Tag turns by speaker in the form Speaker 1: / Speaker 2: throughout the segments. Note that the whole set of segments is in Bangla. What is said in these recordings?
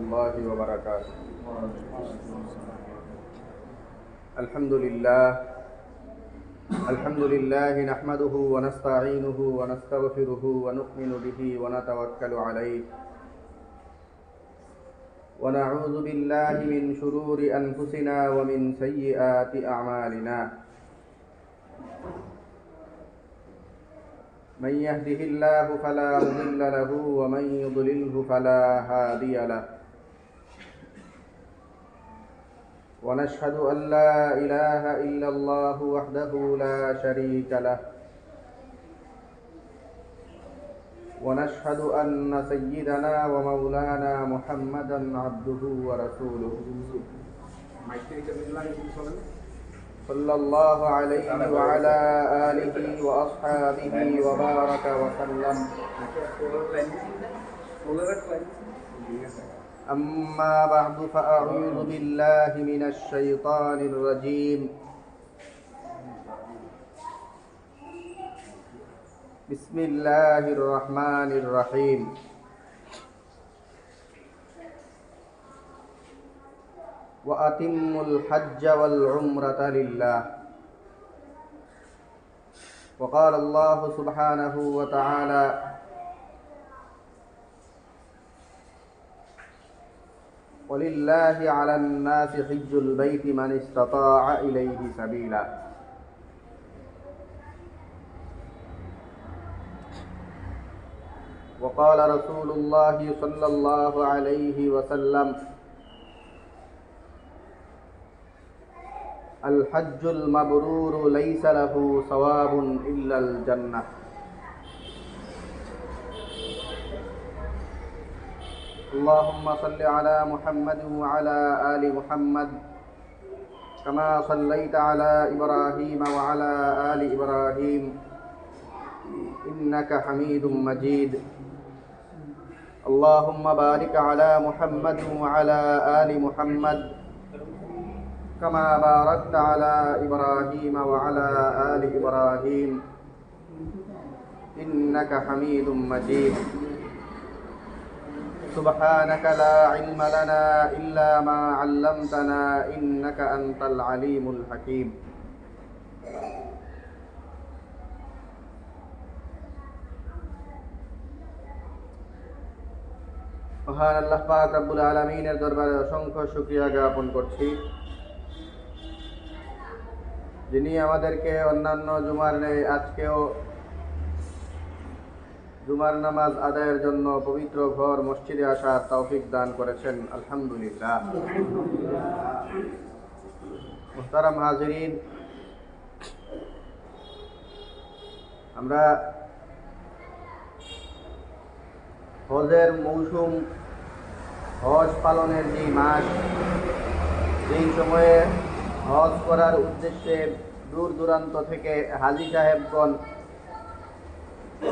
Speaker 1: الله وبركاته. الحمد لله نحمده ونستعينه ونستغفره ونؤمن به ونتوكل عليه ونعوذ بالله من شرور أنفسنا ومن سيئات أعمالنا. من يهده الله فلا مضل له ومن يضلله فلا هادي له. ونشهد أن لا إله إلا الله وحده لا شريك له. ونشهد أن سيدنا ومولانا محمدا عبده ورسوله صلى الله عليه وعلى آله وأصحابه وبارك وسلم. أما بعد فأعوذ بالله من الشيطان الرجيم. بسم الله الرحمن الرحيم. وأتموا الحج والعمرة لله. وقال الله سبحانه وتعالى: ولله على الناس حج البيت من استطاع إليه سبيلا. وقال رسول الله صلى الله عليه وسلم: الحج المبرور ليس له ثواب إلا الجنة. اللهم صل على محمد وعلى آل محمد كما صليت على إبراهيم وعلى آل إبراهيم إنك حميد مجيد. اللهم بارك على محمد وعلى آل محمد كما باركت على إبراهيم وعلى آل إبراهيم إنك حميد مجيد. سبحانك لا علم لنا إلا ما علمتنا إنك أنت العليم الحكيم. মহান আল্লাহ পাক রব্বুল আলামিনের দরবারে অসংখ্য শুকরিয়া জ্ঞাপন করছি, যিনি আমাদেরকে অন্যান্য জুমার নেই আজকেও জুমার নামাজ আদায়ের জন্য পবিত্র ঘর মসজিদে আসার তৌফিক দান করেছেন। আলহামদুলিল্লাহ। মুহতারাম হাজিরিন, আমরা হজের মৌসুম, হজ পালনের যে মাস, যেই সময়ে হজ করার উদ্দেশ্যে দূর দূরান্ত থেকে হাজী সাহেবগণ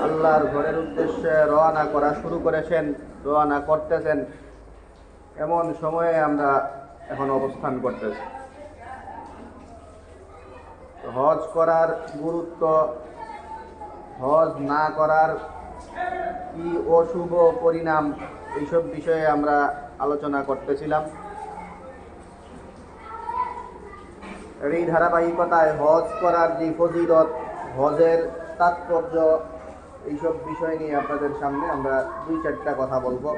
Speaker 1: আল্লাহর ঘরের উদ্দেশ্যে রওনা করা শুরু করেছেন, রওনা করতেছেন, এমন সময়ে আমরা এখন অবস্থান করতেছি। হজ করার গুরুত্ব, হজ না করার কি অশুভ পরিণাম, এইসব বিষয়ে আমরা আলোচনা করতেছিলাম। এই ধারাবাহিকতায় হজ করার যে ফজিলত, হজের তাৎপর্য, এইসব বিষয় নিয়ে আপনাদের সামনে আমরা 2-4টা কথা বলবো।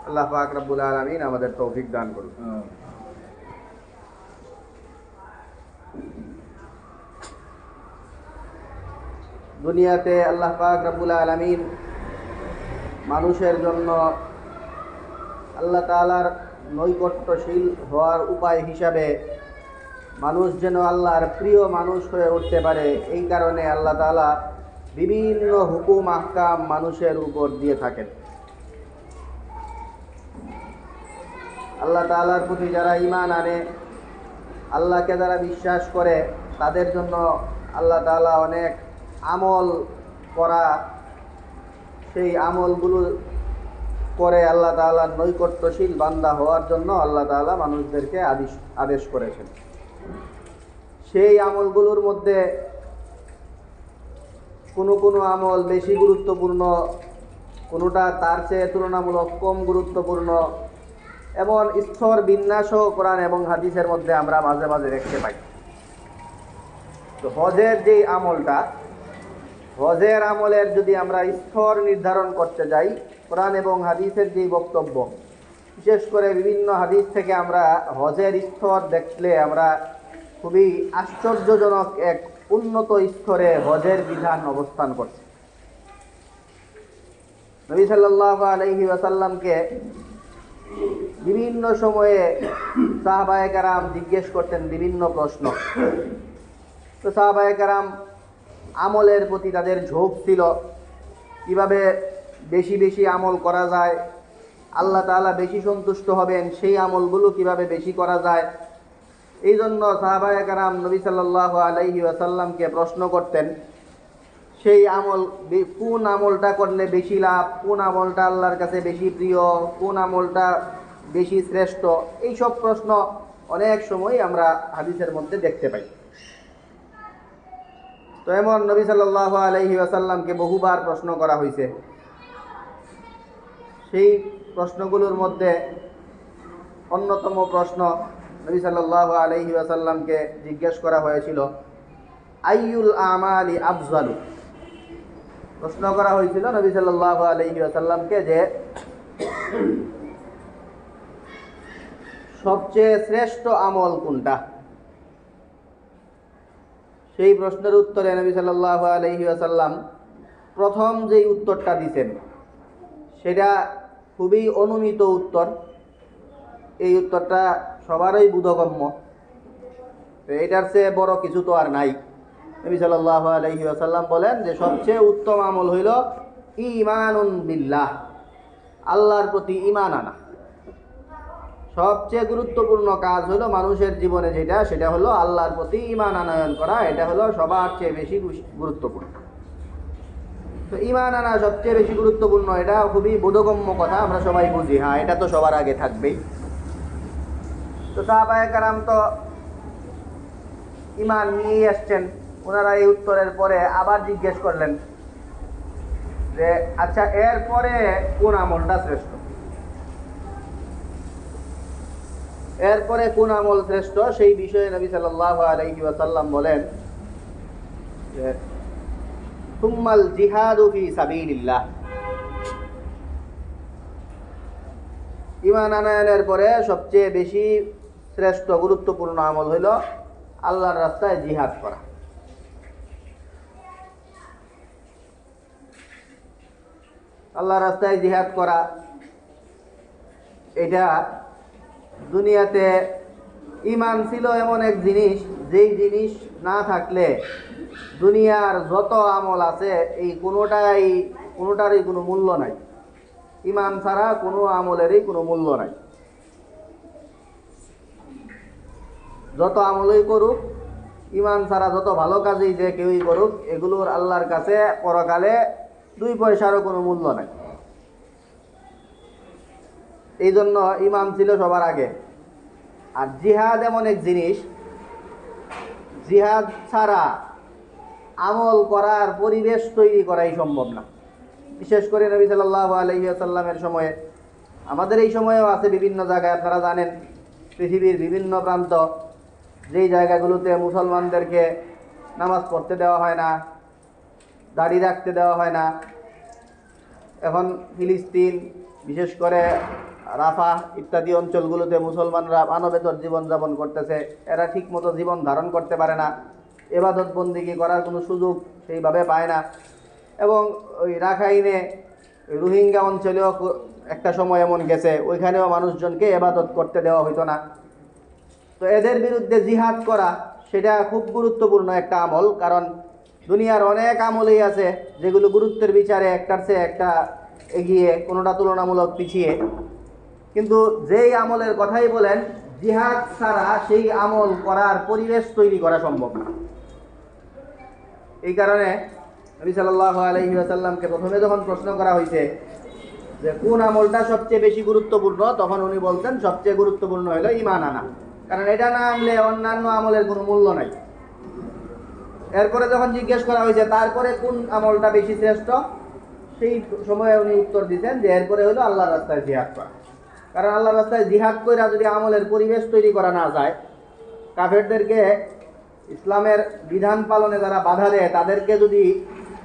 Speaker 1: আল্লাহ পাক রব্বুল আলামিন আমাদের তৌফিক দান করুন। দুনিয়াতে আল্লাহ পাক রব্বুল আলামিন মানুষের জন্য আল্লাহ তাআলার নৈকট্যশীল হওয়ার উপায় হিসাবে মানুষ যেন আল্লাহর প্রিয় মানুষ হয়ে উঠতে পারে, এই কারণে আল্লাহ তাআলা বিভিন্ন হুকুম আহকাম মানুষের উপর দিয়ে থাকেন। আল্লাহ তাআলার প্রতি যারা ঈমান আনে, আল্লাহকে যারা বিশ্বাস করে, তাদের জন্য আল্লাহ তাআলা অনেক আমল করা, সেই আমলগুলো করে আল্লাহ তাআলার নৈকট্যশীল বান্দা হওয়ার জন্য আল্লাহ তাআলা মানুষদেরকে আদেশ করেছেন। সেই আমলগুলোর মধ্যে কোনো আমল বেশি গুরুত্বপূর্ণ, কোনোটা তার চেয়ে তুলনামূলক কম গুরুত্বপূর্ণ, এমন স্তর বিন্যাসও কোরআন এবং হাদিসের মধ্যে আমরা মাঝে মাঝে দেখতে পাই। তো হজের যেই আমলটা, হজের আমলের যদি আমরা স্তর নির্ধারণ করতে যাই, কোরআন এবং হাদিসের যেই বক্তব্য, বিশেষ করে বিভিন্ন হাদিস থেকে আমরা হজের স্তর দেখলে আমরা খুবই আশ্চর্যজনক এক উন্নত স্তরে হজের বিধান অবস্থান করছে। নবী সাল্লাল্লাহু আলাইহি ওয়াসাল্লামকে বিভিন্ন সময়ে সাহাবায়ে কেরাম জিজ্ঞেস করতেন বিভিন্ন প্রশ্ন। তো সাহাবায়ে কেরাম আমলের প্রতি তাদের ঝোঁক ছিল, কিভাবে বেশি বেশি আমল করা যায়, আল্লাহ তাআলা বেশি সন্তুষ্ট হবেন সেই আমলগুলো কিভাবে বেশি করা যায়। এই জন্য সাহাবায়ে কেরাম নবী সাল্লাল্লাহু আলাইহি ওয়াসাল্লামকে প্রশ্ন করতেন সেই আমল, কোন আমলটা করলে বেশি লাভ, কোন আমলটা আল্লাহর কাছে বেশি প্রিয়, কোন আমলটা বেশি শ্রেষ্ঠ। এইসব প্রশ্ন অনেক সময় আমরা হাদিসের মধ্যে দেখতে পাই। তো এমন নবী সাল্লাল্লাহু আলাইহি ওয়াসাল্লামকে বহুবার প্রশ্ন করা হয়েছে। সেই প্রশ্নগুলোর মধ্যে অন্যতম প্রশ্ন নবী সাল্লাল্লাহু আলাইহি ওয়াসাল্লামকে জিজ্ঞেস করা হয়েছিল, আইয়ুল আমালি আফজালু। প্রশ্ন করা হয়েছিল নবী সাল্লাল্লাহু আলাইহি ওয়াসাল্লামকে যে সবচেয়ে শ্রেষ্ঠ আমল কোনটা। সেই প্রশ্নের উত্তরে নবী সাল্লাল্লাহু আলাইহি ওয়াসাল্লাম প্রথম যেই উত্তরটা দিয়েছেন সেটা খুবই অনুমিত উত্তর। এই উত্তরটা সবারই বোধগম্য, তো এটার চেয়ে বড় কিছু তো আর নাই। নবী সাল্লাল্লাহু আলাইহি ওয়াসাল্লাম বলেন যে সবচেয়ে উত্তম আমল হইল ঈমানুন বিল্লাহ, আল্লাহর প্রতি ঈমান আনা। সবচেয়ে গুরুত্বপূর্ণ কাজ হলো মানুষের জীবনে যেটা, সেটা হলো আল্লাহর প্রতি ঈমান আনয়ন করা। এটা হলো সবার চেয়ে বেশি গুরুত্বপূর্ণ। তো ঈমান আনা সবচেয়ে বেশি গুরুত্বপূর্ণ, এটা খুবই বোধগম্য কথা, আমরা সবাই বুঝি, হ্যাঁ এটা তো সবার আগে থাকবেই। তো সাহাবায়ে কেরাম তো ঈমান নিয়েই আসছেন। ওনারা এই উত্তরের পরে আবার জিজ্ঞেস করলেন যে আচ্ছা এরপরে কোন আমলটা শ্রেষ্ঠ, এরপরে কোন আমল শ্রেষ্ঠ। সেই বিষয়ে নবী সাল্লাল্লাহু আলাইহি ওয়াসাল্লাম বলেন যে সুম্মাল জিহাদু ফি সাবিলিল্লাহ। ঈমান আনয়নের পরে সবচেয়ে বেশি শ্রেষ্ঠ গুরুত্বপূর্ণ আমল হইল আল্লাহর রাস্তায় জিহাদ করা। আল্লাহর রাস্তায় জিহাদ করা, এটা দুনিয়াতে ঈমান ছিল এমন এক জিনিস, যেই জিনিস না থাকলে দুনিয়ার যত আমল আছে এই কোনোটারই কোনো মূল্য নাই। ঈমান ছাড়া কোনো আমলেরই কোনো মূল্য নাই। যত আমলই করুক, ঈমান ছাড়া যত ভালো কাজই যে কেউই করুক, এগুলোর আল্লাহর কাছে পরকালে 2 পয়সারও কোনো মূল্য নাই। এই জন্য ঈমান ছিল সবার আগে। আর জিহাদ এমন এক জিনিস, জিহাদ ছাড়া আমল করার পরিবেশ তৈরি করাই সম্ভব না। বিশেষ করে নবী সাল্লাল্লাহু আলাইহি ওয়াসাল্লামের সময়ে, আমাদের এই সময়েও আছে বিভিন্ন জায়গায়, আপনারা জানেন পৃথিবীর বিভিন্ন প্রান্ত, যেই জায়গাগুলোতে মুসলমানদেরকে নামাজ পড়তে দেওয়া হয় না, দাড়ি রাখতে দেওয়া হয় না। এখন ফিলিস্তিন, বিশেষ করে রাফা ইত্যাদি অঞ্চলগুলোতে মুসলমানরা মানবেতর জীবনযাপন করতেছে। এরা ঠিক মতো জীবন ধারণ করতে পারে না, ইবাদত বন্দেগী করার কোনো সুযোগ সেইভাবে পায় না। এবং ওই রাখাইনে, রোহিঙ্গা অঞ্চলেও একটা সময় এমন গেছে, ওইখানেও মানুষজনকে ইবাদত করতে দেওয়া হইতো না। তো এদের বিরুদ্ধে জিহাদ করা সেটা খুব গুরুত্বপূর্ণ একটা আমল, কারণ দুনিয়ার অনেক আমলই আছে যেগুলো গুরুত্বের বিচারে একটার চেয়ে একটা এগিয়ে, কোনোটা তুলনামূলক পিছিয়ে। কিন্তু যেই আমলের কথাই বলেন, জিহাদ ছাড়া সেই আমল করার পরিবেশ তৈরি করা সম্ভব না। এই কারণে নবী সাল্লাল্লাহু আলাইহি ওয়াসাল্লামকে প্রথমে যখন প্রশ্ন করা হয়েছে যে কোন আমলটা সবচেয়ে বেশি গুরুত্বপূর্ণ, তখন উনি বলতেন সবচেয়ে গুরুত্বপূর্ণ হলো ঈমান আনা, কারণ এটা না আনলে অন্যান্য আমলের কোনো মূল্য নাই। এরপরে যখন জিজ্ঞেস করা হয়েছে তারপরে কোন আমলটা বেশি শ্রেষ্ঠ, সেই সময়ে উনি উত্তর দিতেন যে এরপরে হলো আল্লাহর রাস্তায় জিহাদ করা। কারণ আল্লাহর রাস্তায় জিহাদ কইরা যদি আমলের পরিবেশ তৈরি করা না যায়, কাফেরদেরকে ইসলামের বিধান পালনে যারা বাধা দেয় তাদেরকে যদি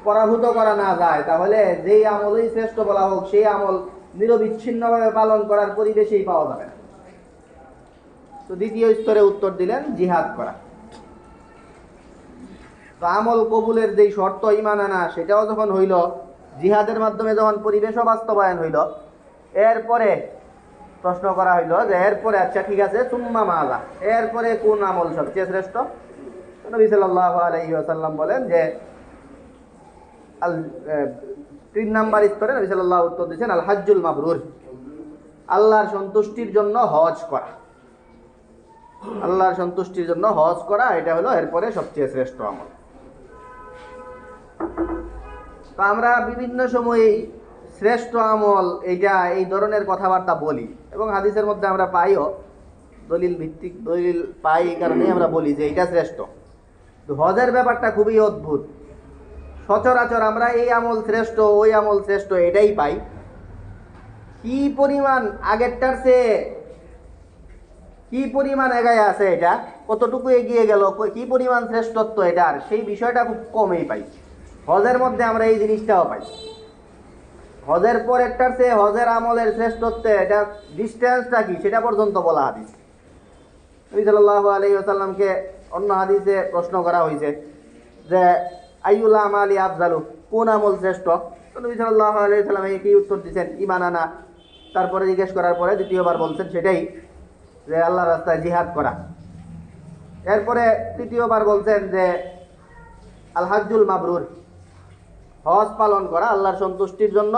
Speaker 1: পরাভূত করা না যায়, তাহলে যেই আমলই শ্রেষ্ঠ বলা হোক সেই আমল নিরবিচ্ছিন্নভাবে পালন করার পরিবেশেই পাওয়া যাবে না। তো দ্বিতীয় স্তরে উত্তর দিলেন জিহাদ করা। তো আমল কবুলের যেই শর্ত ঈমান আনা, সেটাও যখন হইল, জিহাদের মাধ্যমে যখন পরিবেশও বাস্তবায়ন হইল, এরপরে প্রশ্ন করা হইল যে এরপরে আচ্ছা ঠিক আছে সুম্মা মাযা, এরপরে কোন আমল সবচেয়ে শ্রেষ্ঠ? নবী সাল্লাল্লাহু আলাইহি ওয়াসাল্লাম বলেন যে 3 নাম্বার স্তরে নবী সাল্লাল্লাহু উত্তর দিয়েছেন আল হাজ্জুল মাবরুর, আল্লাহর সন্তুষ্টির জন্য হজ করা। আল্লাহর সন্তুষ্টির জন্য হজ করা, এটা হলো এরপরে সবচেয়ে শ্রেষ্ঠ আমল। তো আমরা বিভিন্ন সময়ে শ্রেষ্ঠ আমল এইটা এই ধরনের কথাবার্তা বলি এবং হাদিসের মধ্যে আমরা পাইও, দলিল ভিত্তিক দলিল পাই, এই কারণেই আমরা বলি যে এটা শ্রেষ্ঠ। তো হজের ব্যাপারটা খুবই অদ্ভুত। সচরাচর আমরা এই আমল শ্রেষ্ঠ ওই আমল শ্রেষ্ঠ এটাই পাই, কি পরিমাণ আগেরটার চেয়ে কি পরিমাণ এগায় আছে, এটা কতটুকু এগিয়ে গেল, কি পরিমাণ শ্রেষ্ঠত্ব এটার, সেই বিষয়টা খুব কমই পাই। হজের মধ্যে আমরা এই জিনিসটাও পাই। হজের পরেরটার চেয়ে হজের আমলের শ্রেষ্ঠত্বে এটা ডিস্টেন্সটা কি সেটা পর্যন্ত বলা হাদিস। নবী সাল্লাল্লাহু আলাইহি ওয়াসাল্লামকে অন্য হাদিসে প্রশ্ন করা হয়েছে যে আইয়ুল আমালি আফজালু, কোন আমল শ্রেষ্ঠ? তো নবী সাল্লাল্লাহু আলাইহি ওয়াসাল্লাম কি উত্তর দিয়েছেন? ঈমান আনা। তারপরে জিজ্ঞেস করার পরে দ্বিতীয়বার বলছেন সেটাই, যে আল্লাহর রাস্তায় জিহাদ করা। এরপরে তৃতীয়বার বলছেন যে আল হাজ্জুল মাবরুর, হজ পালন করা আল্লাহর সন্তুষ্টির জন্য,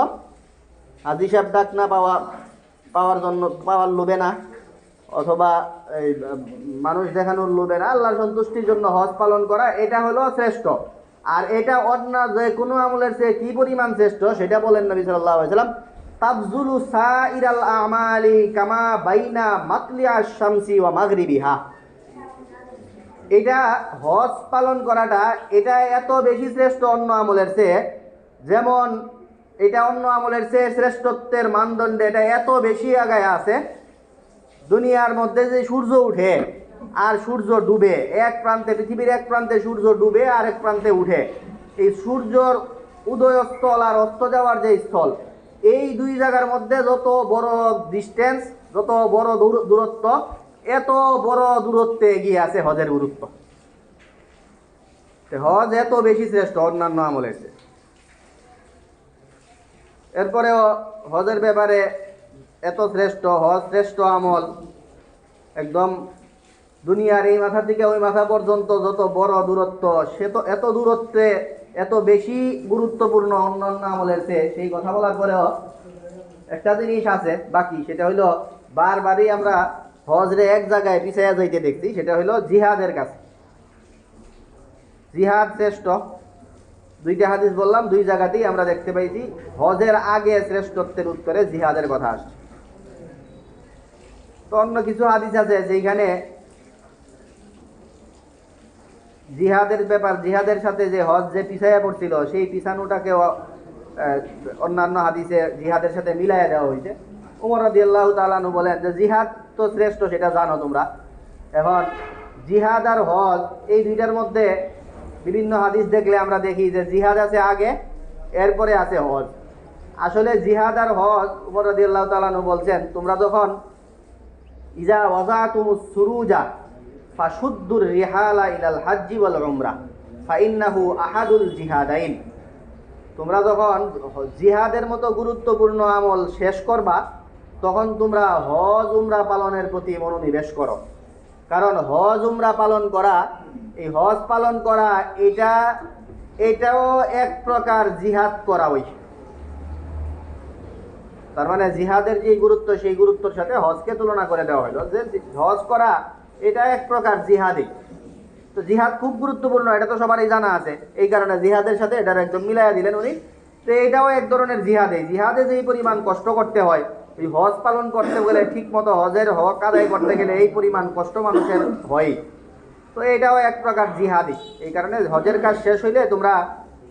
Speaker 1: হাজি সাহেব ডাক না পাওয়ার জন্য, পাওয়ার লোভে না, অথবা এই মানুষ দেখানোর লোভে না, আল্লাহর সন্তুষ্টির জন্য হজ পালন করা, এটা হলো শ্রেষ্ঠ। আর এটা অন্য যে কোনো আমলের চেয়ে কি পরিমাণ শ্রেষ্ঠ সেটা বলেন নবী সাল্লাল্লাহু আলাইহি ওয়াসাল্লাম, তাফজুলু সাইরাল আমালি কামা বাইনা মাতলিআ শামসি ওয়া মাগরিবিহা। এটা হজ পালন করাটা এটা এত বেশি শ্রেষ্ঠ অন্য আমলের চেয়ে, যেমন এটা অন্য আমলের চেয়ে শ্রেষ্ঠত্বের মানদণ্ডে এটা এত বেশি আগায় আছে। দুনিয়ার মধ্যে যে সূর্য উঠে আর সূর্য ডুবে, এক প্রান্তে পৃথিবীর এক প্রান্তে সূর্য ডুবে আর এক প্রান্তে উঠে, এই সূর্যর উদয়স্থল আর অস্ত যাওয়ার যে স্থল, এই দুই জায়গার মধ্যে যত বড় ডিস্টেন্স, যত বড় দূরত্ব, এত বড় দূরত্বে এগিয়ে আছে হজের গুরুত্ব। হজ এত বেশি শ্রেষ্ঠ অন্যান্য আমলের চেয়ে। এরপরেও হজের ব্যাপারে এত শ্রেষ্ঠ, হজ শ্রেষ্ঠ আমল, একদম দুনিয়ার এই মাথা থেকে ওই মাথা পর্যন্ত যত বড় দূরত্ব, সে তো এত দূরত্বে এত বেশি গুরুত্বপূর্ণ অন্যান্য আমলের চেয়ে। সেই কথা বলার পরেও একটা জিনিস আছে বাকি, সেটা হইল বারবারই আমরা হজরে এক জায়গায় পিছাইয়া যাইতে দেখছি, সেটা হইল জিহাদের কাছে। জিহাদ শ্রেষ্ঠ, দুইটা হাদিস বললাম, দুই জায়গাতেই আমরা দেখতে পাইছি হজের আগে শ্রেষ্ঠত্বের উত্তরে জিহাদের কথা আসছে। তো অন্য কিছু হাদিস আছে যেখানে জিহাদের ব্যাপার, জিহাদের সাথে যে হজ যে পিছাইয়া পড়ছিল সেই পিছানোটাকে অন্যান্য হাদিসে জিহাদের সাথে মিলাইয়া দেওয়া হয়েছে। ওমর রাদিয়াল্লাহু তাআলা আনহু বলেন যে জিহাদ তো শ্রেষ্ঠ, সেটা জানো তোমরা। এখন জিহাদ আর হজ এই দুইটার মধ্যে বিভিন্ন হাদিস দেখলে আমরা দেখি যে জিহাদ আছে আগে, এরপরে আছে হজ। আসলে জিহাদ আর হজ, ওমর রাদিয়াল্লাহু তাআলা আনহু বলছেন, তোমরা যখন ইজা ওয়াজাতুমুস সুরুজা ফাশুদ্দুর রিহালা ইলাল হাজ্জি ওয়াল উমরা ফাইন্নাহু আহাদুল জিহাদাইন, তোমরা যখন জিহাদের মতো গুরুত্বপূর্ণ আমল শেষ করবা তখন তোমরা হজ উমরা পালনের প্রতি মনোনিবেশ করো। কারণ হজ উমরা পালন করা, এই হজ পালন করা এটাও এক প্রকার জিহাদ করা। ওই তার মানে জিহাদের যে গুরুত্ব, সেই গুরুত্বের সাথে হজকে তুলনা করে দেওয়া হলো, যে হজ করা এটা এক প্রকার জিহাদই। তো জিহাদ খুব গুরুত্বপূর্ণ, এটা তো সবারই জানা আছে, এই কারণে জিহাদের সাথে এটার একদম মিলাইয়া দিলেন উনি। তো এটাও এক ধরনের জিহাদে, জিহাদে যেই পরিমাণ কষ্ট করতে হয়, এই হজ পালন করতে গেলে, ঠিক মতো হজের হক আদায় করতে গেলে এই পরিমাণ কষ্ট মানুষের হয়। তো এটাও এক প্রকার জিহাদই। এই কারণে হজের কাজ শেষ হইলে তোমরা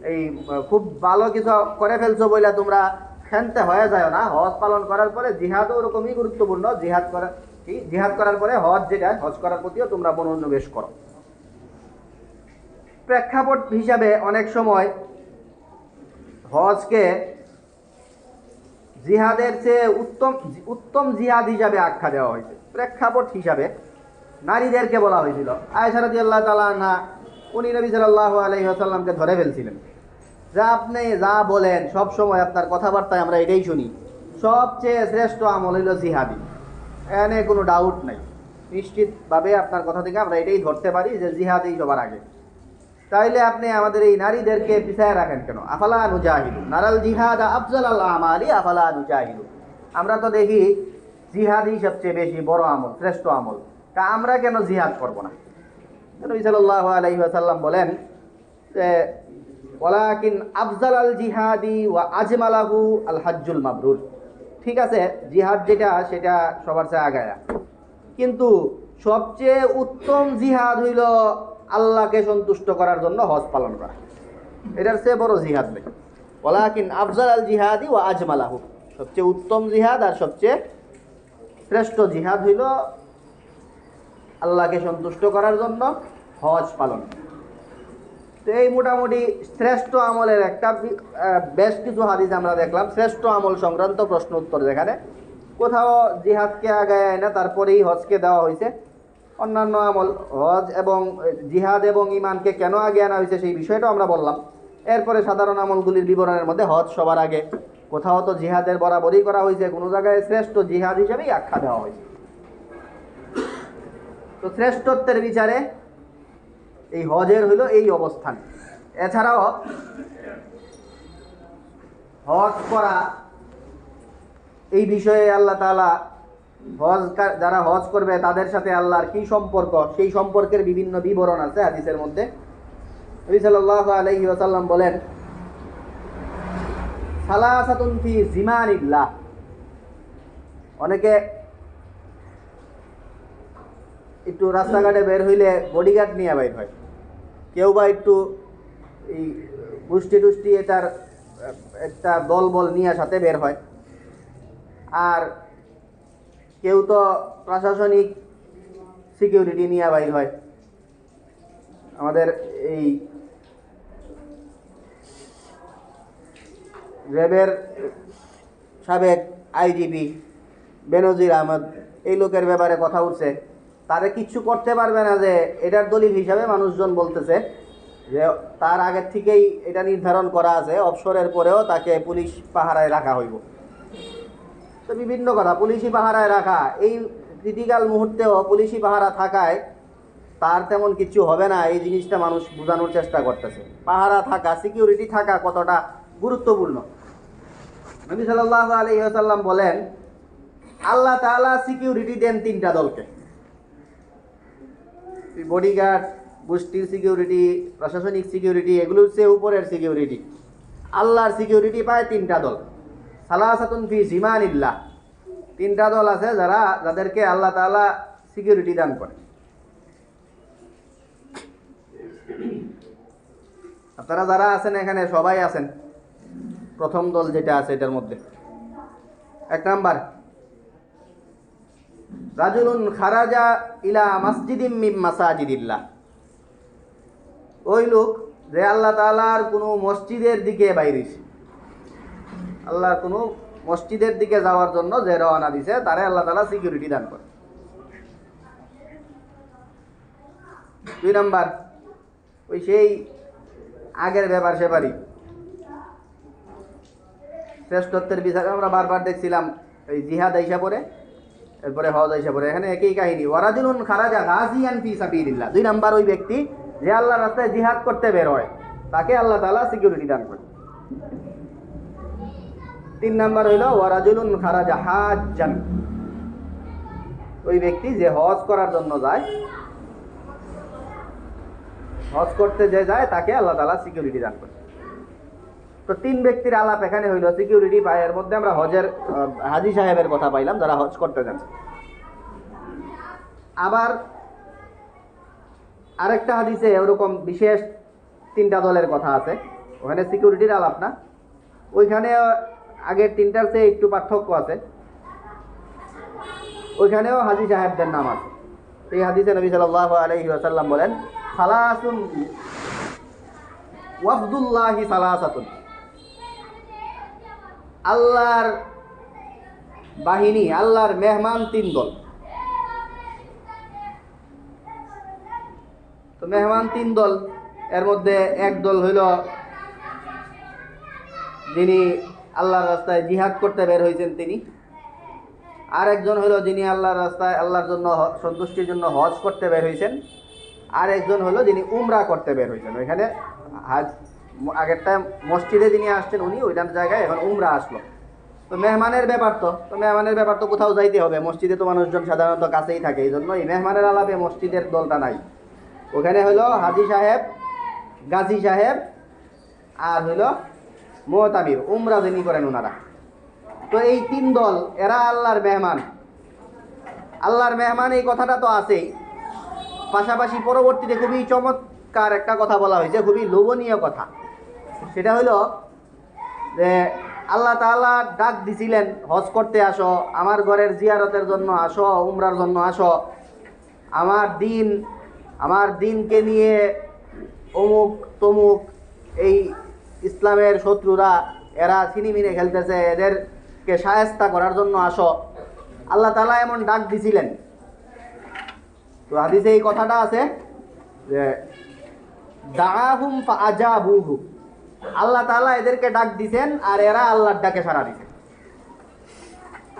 Speaker 1: এই খুব ভালো কিছু করে ফেলছো বইলা তোমরা ক্ষান্ত হয়ে যায় না। হজ পালন করার পরে জিহাদও ওরকমই গুরুত্বপূর্ণ। জিহাদ করার পরে হজ, যেটা হজ করার প্রতিও তোমরা মনোনিবেশ করো। প্রেক্ষাপট হিসাবে অনেক সময় হজকে জিহাদের চেয়ে উত্তম জিহাদ হিসাবে আখ্যা দেওয়া হয়েছে। প্রেক্ষাপট হিসাবে নারীদেরকে বলা হয়েছিল। আয়েশা রাদিয়াল্লাহু তাআলা আনহা, উনি নবী সাল্লাল্লাহু আলাইহি ওয়াসাল্লামকে ধরে ফেলছিলেন যে আপনি যা বলেন সব সময় আপনার কথাবার্তায় আমরা এটাই শুনি, সবচেয়ে শ্রেষ্ঠ আমল হইল জিহাদি। এখানে কোনো ডাউট নাই, নিশ্চিতভাবে আপনার কথা থেকে আমরা এটাই ধরতে পারি যে জিহাদই সবার আগে। তাইলে আপনি আমাদের এই নারীদেরকে পিছায় রাখেন কেন? আফালা নুজাহিদু নারাল জিহাদ আফজালাল আমালি আফালা নুজাহিদু। আমরা তো দেখি জিহাদই সবচেয়ে বেশি বড় আমল, শ্রেষ্ঠ আমল, তা আমরা কেন জিহাদ করব না? নবী সাল্লাল্লাহু আলাইহি ওয়াসাল্লাম বলেন যে ওয়ালাকিন আফজালাল জিহাদি ওয়া আজমালাহু আল হাজ্জুল মাবরুর। ঠিক আছে, জিহাদ যেটা সেটা সবার চেয়ে আগায়া, কিন্তু সবচেয়ে উত্তম জিহাদ হইল আল্লাহকে সন্তুষ্ট করার জন্য হজ পালন করা। এটার চেয়ে বড় জিহাদ নেই। ওয়ালাকিন আফজালাল জিহাদি ওয়া আজমালাহু, সবচেয়ে উত্তম জিহাদ আর সবচেয়ে শ্রেষ্ঠ জিহাদ হইল আল্লাহকে সন্তুষ্ট করার জন্য হজ পালন। তো এই মোটামুটি শ্রেষ্ঠ আমলের একটা বেশ কিছু হাদিস আমরা দেখলাম। শ্রেষ্ঠ আমল সংক্রান্ত প্রশ্ন উত্তর, যেখানে কোথাও জিহাদকে আগায় না তারপরেই হজকে দেওয়া হয়েছে। অন্যান্য আমল, হজ এবং জিহাদ এবং ইমানকে কেন আগে আনা হয়েছে সেই বিষয়টাও আমরা বললাম। এরপরে সাধারণ আমলগুলির বিবরণের মধ্যে হজ সবার আগে, কোথাও তো জিহাদের বরাবরই করা হয়েছে, কোনো জায়গায় শ্রেষ্ঠ জিহাদ হিসেবেই আখ্যা দেওয়া হয়েছে। তো শ্রেষ্ঠত্বের বিচারে এই হজের হইল এই অবস্থান। এছাড়াও হজ করা এই বিষয়ে আল্লাহ তাআলা যারা হজ করবে তাদের সাথে আল্লাহর কি সম্পর্ক, সেই সম্পর্কের বিভিন্ন বিবরণ আছে হাদিসের মধ্যে। নবী সাল্লাল্লাহু আলাইহি ওয়াসাল্লাম বলেন সালাসাতুন ফি জিমানিল্লাহ। অনেকে একটু রাস্তাঘাটে বের হইলে বডিগার্ড নিয়ে বাইর হয়, কেউ বা একটু এই গোষ্ঠী টুষ্টি এটার একটা দলবল নিয়ে সাথে বের হয়, আর কেউ তো প্রশাসনিক সিকিউরিটি নিয়ে বাইর হয়। আমাদের এই র্যাবের সাবেক আইজিপি বেনজির আহমদ, এই লোকের ব্যাপারে কথা উঠছে, তারা কিচ্ছু করতে পারবে না। যে এটার দলিল হিসাবে মানুষজন বলতেছে যে তার আগের থেকেই এটা নির্ধারণ করা আছে, অবসরের পরেও তাকে পুলিশ পাহারায় রাখা হইব। তো বিভিন্ন কথা, পুলিশি পাহারায় রাখা, এই ক্রিটিক্যাল মুহূর্তেও পুলিশি পাহারা থাকায় তার তেমন কিছু হবে না, এই জিনিসটা মানুষ বোঝানোর চেষ্টা করতেছে। পাহারা থাকা, সিকিউরিটি থাকা কতটা গুরুত্বপূর্ণ। নবী সাল্লাল্লাহু আলাইহি ওয়াসাল্লাম বলেন আল্লাহ তাআলা সিকিউরিটি দেন তিনটা দলকে, বডিগার্ড, গোষ্ঠীর সিকিউরিটি, প্রশাসনিক সিকিউরিটি, এগুলোর চেয়ে উপরের সিকিউরিটি। আল্লাহর সিকিউরিটি পায় তিনটা দল। সালাসাতুন ফি জিমানিল্লাহ, তিনটা দল আছে যাদেরকে আল্লাহ তাআলা সিকিউরিটি দান করে। আপনারা যারা আছেন এখানে সবাই আছেন প্রথম দল যেটা আছে এটার মধ্যে। এক নাম্বার, রাজুলুন খারাজা ইলা মাসজিদিম মিন মাসাজিদিল্লাহ। ওই লোক যে আল্লাহ তাআলার কোনো মসজিদের দিকে বাইরেছে, আল্লাহর কোনো মসজিদের দিকে যাওয়ার জন্য যে রওনা দিছে, তারে আল্লাহ তাআলা সিকিউরিটি দান করে। দুই নাম্বার, ওই সেই আগের ব্যাপার সেবারই শ্রেষ্ঠত্বের বিচারে আমরা বারবার দেখছিলাম, এই জিহাদ আইসা পড়ে, এরপরে হজ আইসা পড়ে, এখানে একই কাহিনী। ওয়ারাজুলুন খারাজা গাজিয়ান ফি সাবিলিল্লাহ। দুই নাম্বার, ওই ব্যক্তি যে আল্লাহর রাস্তায় জিহাদ করতে বের হয়, তাকে আল্লাহ তাআলা সিকিউরিটি দান করে। তিন নাম্বার হইল ওয়ারাজুলুন খারাজা হাজ্জান। ওই ব্যক্তি যে হজ করার জন্য যায়, হজ করতে যে যায়, তাকে আল্লাহ তাআলা সিকিউরিটি দান করে। তো তিন ব্যক্তির আলাপ এখানে হইল সিকিউরিটি পায়। এর মধ্যে আমরা হজের হাজী সাহেবের কথা পাইলাম যারা হজ করতে যাচ্ছে। আবার আরেকটা হাদিসে ওরকম বিশেষ তিনটা দলের কথা আছে। ওখানে সিকিউরিটির আলাপ না, ওইখানে আগের তিনটার চেয়ে একটু পার্থক্য আছে। ওইখানেও হাজী সাহেবদের নাম আছে। এই হাদিসে নবী সাল্লাল্লাহু আলাইহি ওয়াসাল্লাম বলেন, সালাসুন ওয়াফদুল্লাহি সালাসাতুন, আল্লাহর বাহিনী, আল্লাহর মেহমান তিন দল। তো মেহমান তিন দল, এর মধ্যে এক দল হইল যিনি আল্লাহর রাস্তায় জিহাদ করতে বের হয়েছেন তিনি, আর একজন হইল যিনি আল্লাহর রাস্তায় আল্লাহর জন্য সন্তুষ্টির জন্য হজ করতে বের হয়েছেন, আর একজন হলো যিনি উমরা করতে বের হয়েছেন। ওইখানে আগেরটা মসজিদে যিনি আসছেন উনি, ওইটার জায়গায় এখন উমরা আসলো। তো মেহমানের ব্যাপার তো কোথাও যাইতে হবে, মসজিদে তো মানুষজন সাধারণত কাছেই থাকে, এই জন্য এই মেহমানের আলাপে মসজিদের দলটা নাই। ওখানে হলো হাজী সাহেব, গাজী সাহেব, আর হইল মুতামির, উমরা যিনি করেন ওনারা। তো এই তিন দল, এরা আল্লাহর মেহমান। আল্লাহর মেহমান এই কথাটা তো আছেই, পাশাপাশি পরবর্তীতে খুবই চমৎকার একটা কথা বলা হয়েছে, খুবই লোভনীয় কথা। সেটা হলো যে আল্লাহ তাআলা ডাক দিছিলেন, হজ করতে আসো, আমার ঘরের জিয়ারতের জন্য আসো, উমরার জন্য আসো, আমার দিনকে নিয়ে অমুক তমুক এই ইসলামের শত্রুরা এরা ছিনিমিনে খেলতেছে, এদেরকে শায়েস্তা করার জন্য আসো। আল্লাহ তাআলা এমন ডাক দিছিলেন। তো হাদিসে এই কথাটা আছে যে দাআহুম ফাআজাবুহু, আল্লাহ তাআলা এদেরকে ডাক দিছেন আর এরা আল্লাহর ডাকে সাড়া দিছে।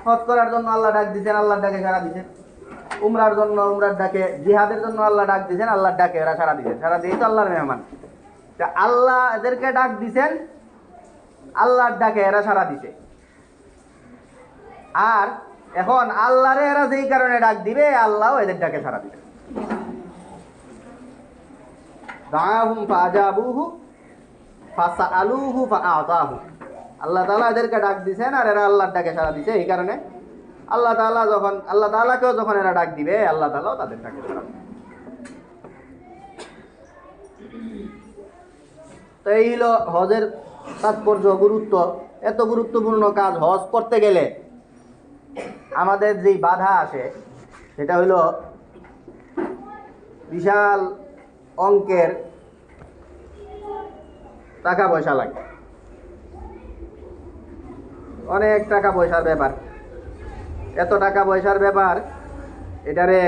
Speaker 1: হজ করার জন্য আল্লাহ ডাক দিছেন, আল্লাহর ডাকে সাড়া দিছেন। উমরার জন্য উমরার ডাকে, জিহাদের জন্য আল্লাহ ডাক দিছেন, আল্লাহর ডাকে এরা সাড়া দিছেন। সাড়া দিয়েই তো আল্লাহর মেহমান। আল্লাহ এদেরকে ডাক দিছেন, আল্লাহর ডাকে এরা সাড়া দিছে। আর এখন আল্লাহরে এরা যেই কারণে ডাক দিবে, আল্লাহও এদের ডাকে সাড়া দিবে। দাআহুম ফাআজাবুহু ফাসআলুহু ফাআতাহু, আল্লাহ তাআলা এদেরকে ডাক দিছেন আর এরা আল্লাহর ডাকে সাড়া দিছে। এই কারণে আল্লাহ তাআলাকেও যখন এরা ডাক দিবে, আল্লাহ তাআলাও তাদের ডাকে সাড়া দিবে। তো এই হলো হজের তাৎপর্য, গুরুত্ব। এত গুরুত্বপূর্ণ কাজ হজ করতে গেলে আমাদের যেই বাধা আসে সেটা হলো বিশাল অঙ্কের টাকা পয়সা লাগে, অনেক টাকা পয়সার ব্যাপার। এত টাকা পয়সার ব্যাপার, এটারে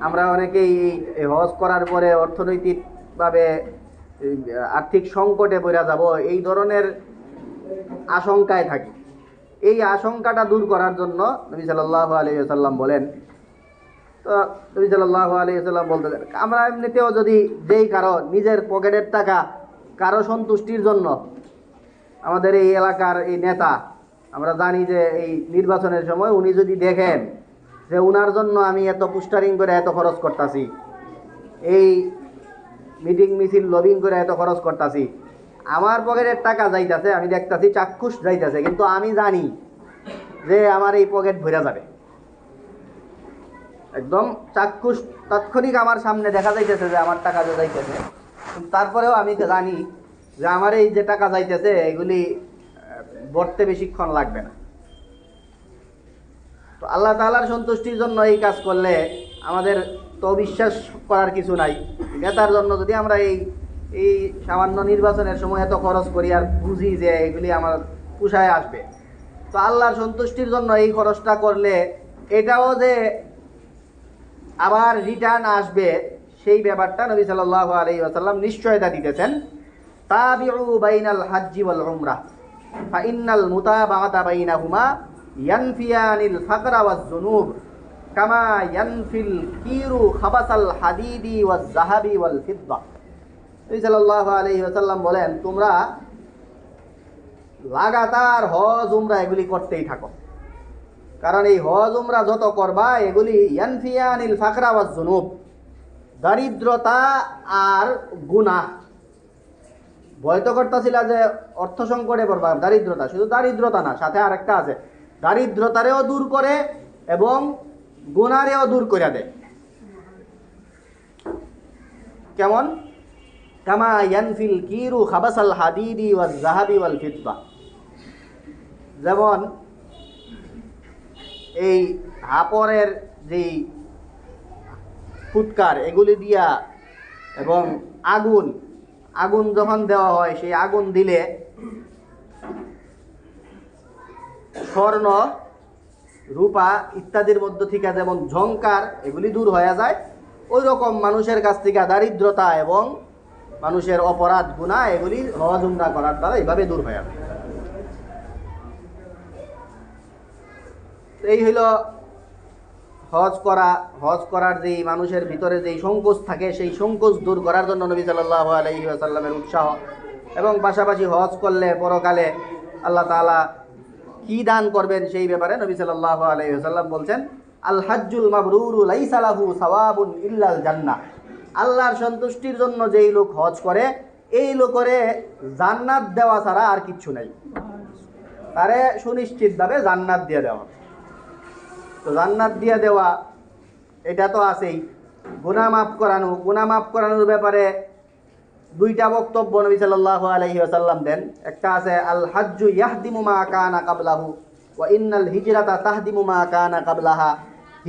Speaker 1: আমরা অনেকেই এই হজ করার পরে অর্থনৈতিকভাবে আর্থিক সংকটে পড়ে যাব, এই ধরনের আশঙ্কায় থাকি। এই আশঙ্কাটা দূর করার জন্য নবী সাল্লাল্লাহু আলাইহি ওয়াসাল্লাম বলেন, তো নবী সাল্লাল্লাহু আলাইহি ওয়াসাল্লাম বলতে দেন, আমরা এমনিতেও যদি যেই কারো নিজের পকেটের টাকা কারো সন্তুষ্টির জন্য, আমাদের এই এলাকার এই নেতা, আমরা জানি যে এই নির্বাচনের সময় উনি যদি দেখেন যে উনার জন্য আমি এত পোস্টারিং করে এত খরচ করতেছি, এই মিটিং মিছিল লবিং করে এত খরচ করতেছি, আমার পকেটের টাকা যাইতেছে, আমি দেখতেছি চাক্ষুষ যাইতেছে, কিন্তু আমি জানি যে আমার এই পকেট ভরে যাবে, একদম চাক্ষুষ তাৎক্ষণিক আমার সামনে দেখা যাইতেছে যে আমার টাকা যাইতেছে। তারপরেও আমি জানি যে আমার এই যে টাকা যাইতেছে এগুলি বর্তে বেশিক্ষণ লাগবে না। তো আল্লাহ তাআলার সন্তুষ্টির জন্য এই কাজ করলে আমাদের তো বিশ্বাস করার কিছু নাই। নেতার জন্য যদি আমরা এই সামান্য নির্বাচনের সময় এত খরচ করি আর বুঝি যে এগুলি আমার পুষায় আসবে, তো আল্লাহর সন্তুষ্টির জন্য এই খরচটা করলে এটাও যে আবার রিটার্ন আসবে, সেই ব্যাপারটা নবী সাল্লাল্লাহু আলাইহি ওয়াসাল্লাম নিশ্চয়তা দিতেছেন। তাবিউ বাইনাল হাজ্জি ওয়াল উমরাহ ফাইন্নাল মুতাবাআতা বাইনাহুমা ইয়ানফিয়ানিল ফাকরা ওয়াজ যুনুব কামা ইয়ানফিল কিরু খাবাসাল হাদিদি ওয়াজ যাহাবি ওয়াল ফিদ্দা। নবী সাল্লাল্লাহু আলাইহি ওয়াসাল্লাম বলেন, তোমরা লাগাতার হজ উমরা এগুলি করতেই থাকো, কারণ এই হজ উমরা যত করবা এগুলি ইয়ানফিয়ানিল ফাকরা ওয়াজ যুনুব, দারিদ্রতা আর গুনাহ। ভয় তো করতেছিল যে অর্থ সংকটে পড়বা, দারিদ্রতা, শুধু দারিদ্রতা না, সাথে আরেকটা আছে, দারিদ্রতারেও দূর করে এবং গুনারেও দূর করে দেয়। কেমন? কামা ইয়ানফিল কিরু খাবাসাল হাদিদি ওয়াজ যাহাবি ওয়াল ফিদ্দা, যেমন এই হাপরের যেই ফুৎকার এগুলি দিয়া এবং আগুন আগুন যখন দেওয়া হয়, সেই আগুন দিলে স্বর্ণ রূপা ইত্যাদির মধ্য থেকে যেমন ঝংকার এগুলি দূর হয়ে যায়, ওই রকম মানুষের কাছ থেকে দারিদ্রতা এবং মানুষের অপরাধ গুনাহ এগুলি হজ উমরা করার দ্বারা এইভাবে দূর হয়ে যায়। এই হইল হজ করার যেই মানুষের ভিতরে যেই সংকোচ থাকে, সেই সংকোচ দূর করার জন্য নবী সাল্লাল্লাহু আলাইহি ওয়াসাল্লামের উৎসাহ, এবং পাশাপাশি হজ করলে পরকালে আল্লাহ তাআলা কি দান করবেন সেই ব্যাপারে নবী সাল্লাল্লাহু আলাইহি ওয়াসাল্লাম বলছেন, আল হাজ্জুল মাবরুরু লাইসা লাহু সাওয়াবুন ইল্লাল জান্নাহ। আল্লাহর সন্তুষ্টির জন্য যেই লোক হজ করে, এই লোকরে জান্নাত দেওয়া ছাড়া আর কিচ্ছু নাই, তারে সুনিশ্চিতভাবে জান্নাত দিয়ে দেওয়া। তো জান্নাত দিয়ে দেওয়া এটা তো আছেই, গুনাহ মাফ করানোর ব্যাপারে দুইটা বক্তব্য নবী সাল্লাল্লাহু আলাইহি ওয়াসাল্লাম দেন। একটা আছে আল হাজ্জু ইয়াহদিমু মা কানা কাবলাহু ওয়া ইন্নাল হিজরাতা তাহদিমু মা কানা কাবলাহা।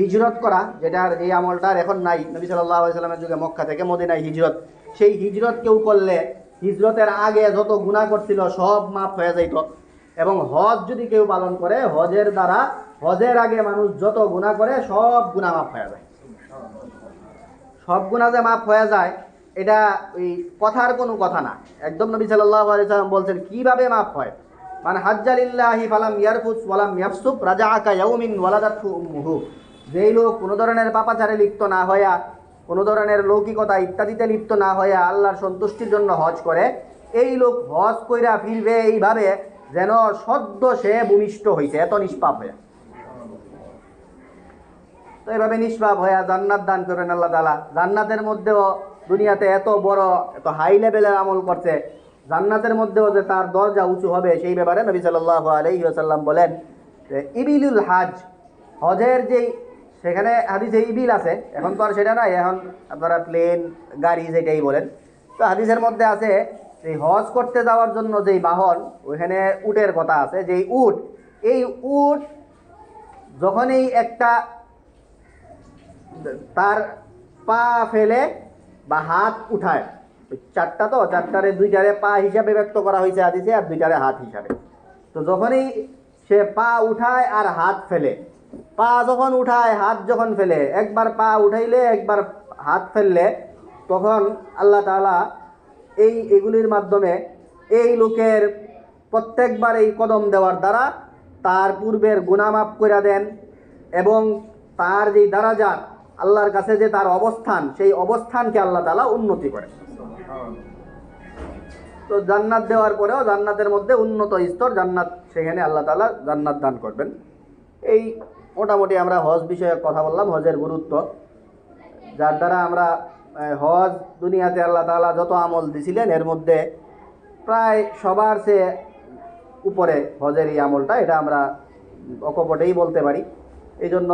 Speaker 1: হিজরত করা, যেটার এই আমলটার এখন নাই, নবী সাল্লাল্লাহু আলাইহি ওয়াসাল্লামের যুগে মক্কা থেকে মদিনায় হিজরত, সেই হিজরত কেউ করলে হিজরতের আগে যত গুনাহ করছিল সব মাফ হয়ে যাইত। এবং হজ যদি কেউ পালন করে, হজের দ্বারা হজের আগে মানুষ যত গুনাহ করে সব গুনাহ মাফ হয়ে যায়। সব গুনাহ যে মাফ হয়ে যায় এটা ওই কথার কোনো কথা না, একদম নবী সাল্লাল্লাহু আলাইহি ওয়াসাল্লাম বলছেন কিভাবে মাফ হয়। মানে হাজ্জালিল্লাহি ফালাম ইয়ারফুস ওয়ালাম ইয়াফসুক রাজাআকা ইয়াউমিন ওয়ালাদাতহু উম্মুহু। যেই লোক কোনো ধরনের পাপাচারে লিপ্ত না হইয়া, কোনো ধরনের লৌকিকতা ইত্যাদিতে লিপ্ত না হইয়া আল্লাহর সন্তুষ্টির জন্য হজ করে, এই লোক হজ কইরা ফিরবে এইভাবে যেন সদ্য সে ভূমিষ্ঠ হয়েছে, এত নিষ্পাপ হইয়া। তো এইভাবে নিষ্পাপ হইয়া জান্নাত দান করবেন আল্লাহ তাআলা। জান্নাতের মধ্যেও দুনিয়াতে এত বড় এত হাই লেভেলের আমল করছে, জান্নাতের মধ্যেও যে তার দরজা উঁচু হবে সেই ব্যাপারে নবী সাল্লাল্লাহু আলাইহি ওয়াসাল্লাম বলেন যে ইবিলুল হাজ, হজের যেই সেখানে হাদিসে ইবিল আছে, এখন তো আর সেটা নাই, এখন আপনারা প্লেন গাড়ি যেটাই বলেন। তো হাদিসের মধ্যে আছে এই হজ করতে যাওয়ার জন্য যেই বাহন, ওইখানে উটের কথা আছে, যেই উট, এই উট যখনই একটা তার পা ফেলে বা হাত উঠায়, চারটা তো চারটারে দুইটারে পা হিসাবে ব্যক্ত করা হয়েছে হাদিসে, আর দুইটারে হাত হিসাবে। তো যখনই সে পা উঠায় আর হাত ফেলে, পা যখন উঠায় হাত যখন ফেলে, একবার পা উঠাইলে একবার হাত ফেললে, তখন আল্লাহ তাআলা এগুলির মাধ্যমে এই লোকের প্রত্যেকবার এই কদম দেওয়ার দ্বারা তার পূর্বের গুনাহ মাফ করে দেন, এবং তার যেই দারাজাত আল্লাহর কাছে যে তার অবস্থান, সেই অবস্থানকে আল্লাহ তাআলা উন্নতি করে। তো জান্নাত দেওয়ার পরেও জান্নাতের মধ্যে উন্নত স্তর জান্নাত, সেখানে আল্লাহ তাআলা জান্নাত দান করবেন। এই মোটামুটি আমরা হজ বিষয়ে কথা বললাম, হজের গুরুত্ব, যার দ্বারা আমরা হজ দুনিয়াতে আল্লাহ তাআলা যত আমল দিছিলেন এর মধ্যে প্রায় সবার চেয়ে উপরে হজের এই আমলটা, এটা আমরা অকপটেই বলতে পারি। এই জন্য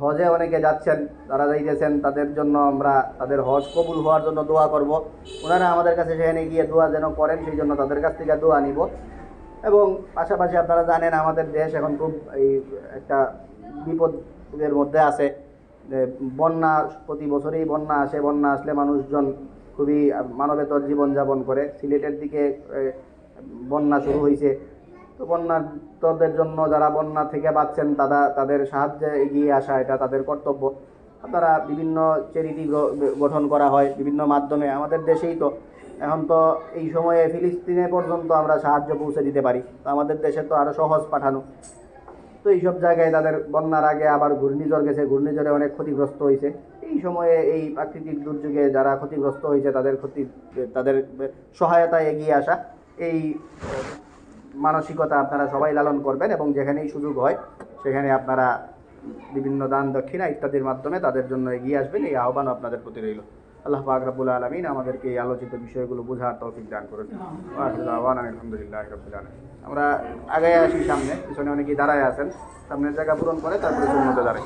Speaker 1: হজে অনেকে যাচ্ছেন, যারা যাইতেছেন তাদের জন্য আমরা তাদের হজ কবুল হওয়ার জন্য দোয়া করব। ওনারা আমাদের কাছে সেখানে গিয়ে দোয়া যেন করেন, সেই জন্য তাদের কাছ থেকে দোয়া নিব। এবং পাশাপাশি আপনারা জানেন আমাদের দেশ এখন খুব এই একটা বিপদের মধ্যে আছে, বন্যা, প্রতি বছরেই বন্যা আসে, বন্যা আসলে মানুষজন খুবই মানবেতর জীবনযাপন করে। সিলেটের দিকে বন্যা শুরু হয়েছে, তো বন্যার্তদের জন্য যারা বন্যা থেকে বাঁচছেন তাদের সাহায্যে এগিয়ে আসা এটা তাদের কর্তব্য। তারা বিভিন্ন চ্যারিটি গঠন করা হয় বিভিন্ন মাধ্যমে, আমাদের দেশেই তো এখন তো এই সময়ে ফিলিস্তিনে পর্যন্ত আমরা সাহায্য পৌঁছে দিতে পারি, তো আমাদের দেশে তো আরও সহজ পাঠানো। তো এইসব জায়গায় তাদের বন্যার আগে আবার ঘূর্ণিঝড় গেছে, ঘূর্ণিঝড়ে অনেক ক্ষতিগ্রস্ত হয়েছে। এই সময়ে এই প্রাকৃতিক দুর্যোগে যারা ক্ষতিগ্রস্ত হয়েছে তাদের সহায়তায় এগিয়ে আসা, এই মানসিকতা আপনারা সবাই লালন করবেন, এবং যেখানেই সুযোগ হয় সেখানে আপনারা বিভিন্ন দান দক্ষিণা ইত্যাদির মাধ্যমে তাদের জন্য এগিয়ে আসবেন, এই আহ্বান আপনাদের প্রতি রইল। আল্লাহ পাক রব্বুল আলামিন আমাদেরকে এই আলোচিত বিষয়গুলো বোঝার তৌফিক দান করেন। আলহামদুলিল্লাহ রাব্বিল আলামিন। আমরা আগে আসি সামনে, পিছনে অনেকেই দাঁড়ায় আছেন, সামনের জায়গা পূরণ করে তারপরে সুন্নতে দাঁড়াই।